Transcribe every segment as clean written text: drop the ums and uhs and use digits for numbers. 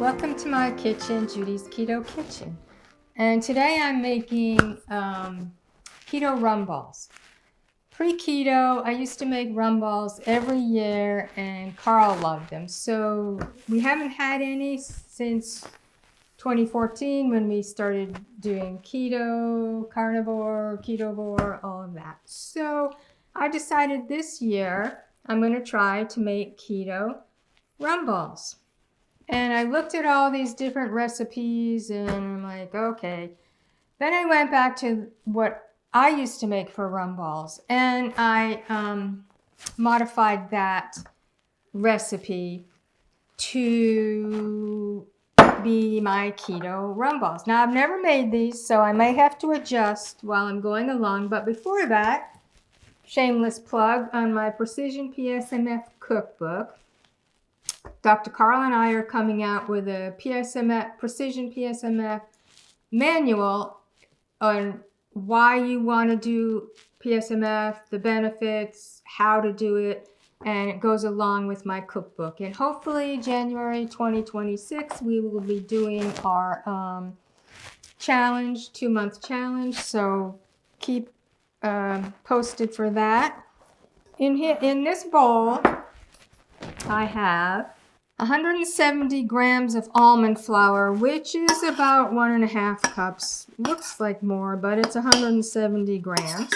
Welcome to my kitchen, Judy's Keto Kitchen. And today I'm making keto rum balls. Pre-keto, I used to make rum balls every year and Carl loved them. So we haven't had any since 2014 when we started doing keto, carnivore, ketovore, all of that. So I decided this year I'm going to try to make keto rum balls. And I looked at all these different recipes and I'm like, okay. Then I went back to what I used to make for rum balls and I modified that recipe to be my keto rum balls. Now I've never made these, so I may have to adjust while I'm going along. But before that, shameless plug on my Precision PSMF cookbook. Dr. Carl and I are coming out with a Precision PSMF manual on why you want to do PSMF, the benefits, how to do it, and it goes along with my cookbook. And hopefully January 2026, we will be doing our challenge, 2-month challenge. So keep posted for that. In this bowl, I have 170 grams of almond flour, which is about 1.5 cups. Looks like more, but it's 170 grams.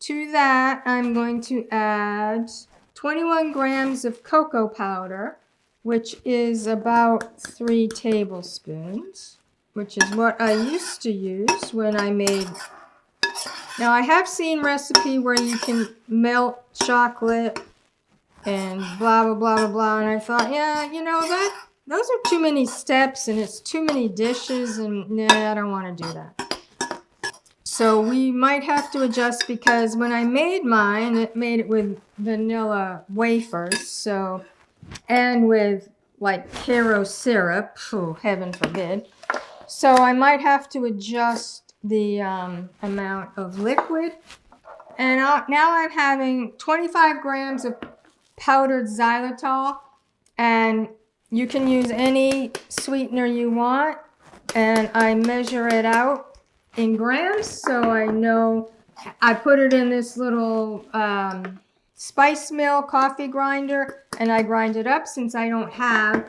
To that, I'm going to add 21 grams of cocoa powder, which is about 3 tablespoons, which is what I used to use when I made. Now, I have seen recipe where you can melt chocolate and blah, blah, blah, blah, blah. And I thought, yeah, you know, those are too many steps and it's too many dishes and nah, I don't want to do that. So we might have to adjust because when I made mine, it made it with vanilla wafers. So, and with like Caro syrup, heaven forbid. So I might have to adjust the amount of liquid. And now I'm having 25 grams of powdered xylitol, and you can use any sweetener you want, and I measure it out in grams so I know. I put it in this little spice mill coffee grinder and I grind it up since I don't have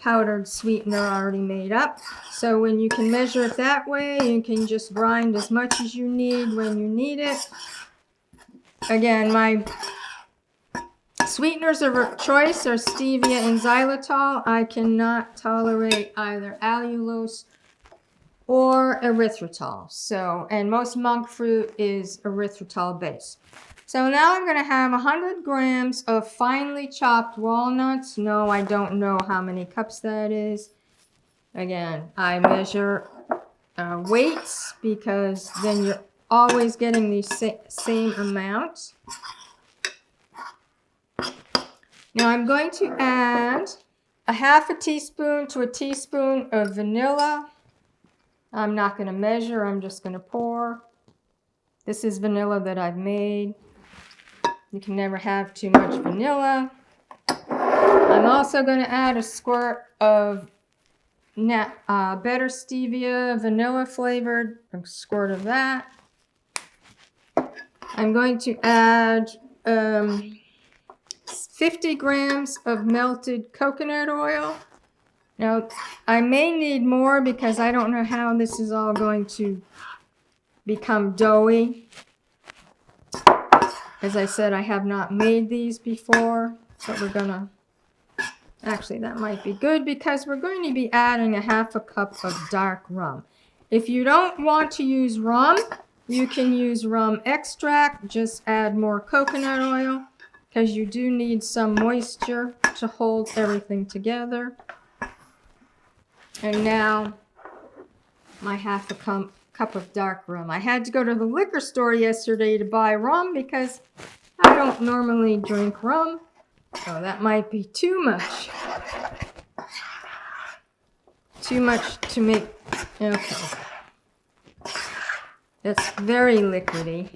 powdered sweetener already made up. So when you can measure it that way, you can just grind as much as you need when you need it. Again, my sweeteners of choice are stevia and xylitol. I cannot tolerate either allulose or erythritol. So, and most monk fruit is erythritol based. So now I'm going to have 100 grams of finely chopped walnuts. No, I don't know how many cups that is. Again, I measure weights because then you're always getting the same amount. Now I'm going to add a 1/2 teaspoon to a teaspoon of vanilla. I'm not going to measure, I'm just going to pour. This is vanilla that I've made. You can never have too much vanilla. I'm also going to add a squirt of better stevia, vanilla flavored, a squirt of that. I'm going to add 50 grams of melted coconut oil. Now, I may need more because I don't know how this is all going to become doughy. As I said, I have not made these before, but we're gonna, actually that might be good because we're going to be adding 1/2 cup of dark rum. If you don't want to use rum, you can use rum extract, just add more coconut oil because you do need some moisture to hold everything together. And now my 1/2 cup of dark rum. I had to go to the liquor store yesterday to buy rum because I don't normally drink rum. So that might be too much. Too much to make. Okay. That's very liquidy.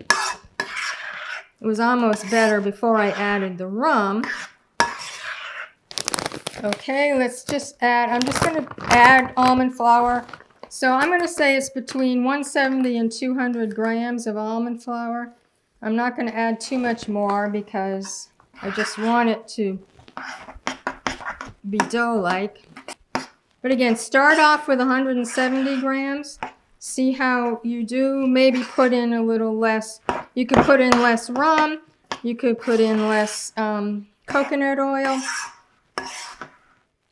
It was almost better before I added the rum. Okay, let's just add, I'm just going to add almond flour. So I'm going to say it's between 170 and 200 grams of almond flour. I'm not going to add too much more because I just want it to be dough-like. But again, start off with 170 grams. See how you do. Maybe put in a little less. You could put in less rum. You could put in less coconut oil.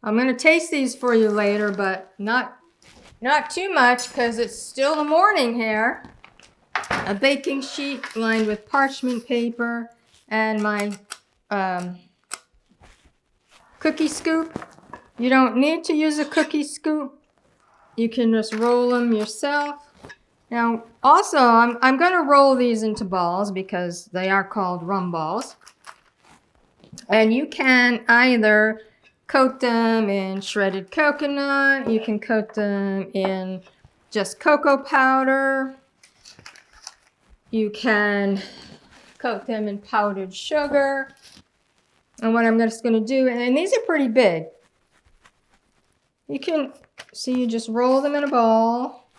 I'm going to taste these for you later, but not too much because it's still the morning here. A baking sheet lined with parchment paper and my cookie scoop. You don't need to use a cookie scoop. You can just roll them yourself. Now, also, I'm going to roll these into balls because they are called rum balls. And you can either coat them in shredded coconut. You can coat them in just cocoa powder. You can coat them in powdered sugar. And what I'm just going to do, and these are pretty big. You can, see, you just roll them in a ball.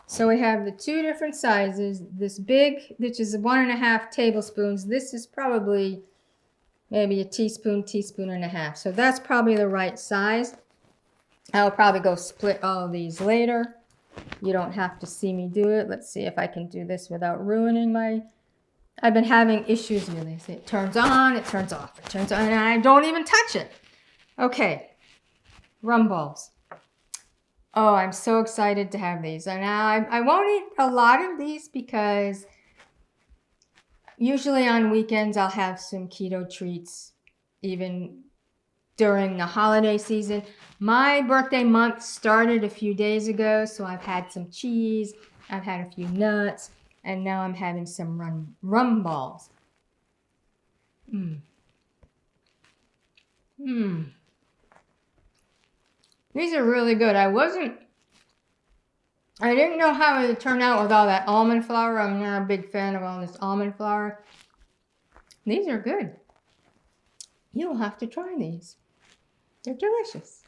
So we have the two different sizes. This big, which is 1.5 tablespoons. This is probably maybe a teaspoon, teaspoon and a half. So that's probably the right size. I'll probably go split all of these later. You don't have to see me do it. Let's see if I can do this without ruining my... I've been having issues with this. It turns on, it turns off, it turns on, and I don't even touch it. Okay, rum balls. Oh, I'm so excited to have these. And now I won't eat a lot of these because usually on weekends I'll have some keto treats, even during the holiday season. My birthday month started a few days ago, so I've had some cheese, I've had a few nuts, and now I'm having some rum balls. These are really good. I didn't know how it would turn out with all that almond flour. I'm not a big fan of all this almond flour. These are good. You'll have to try these. They're delicious.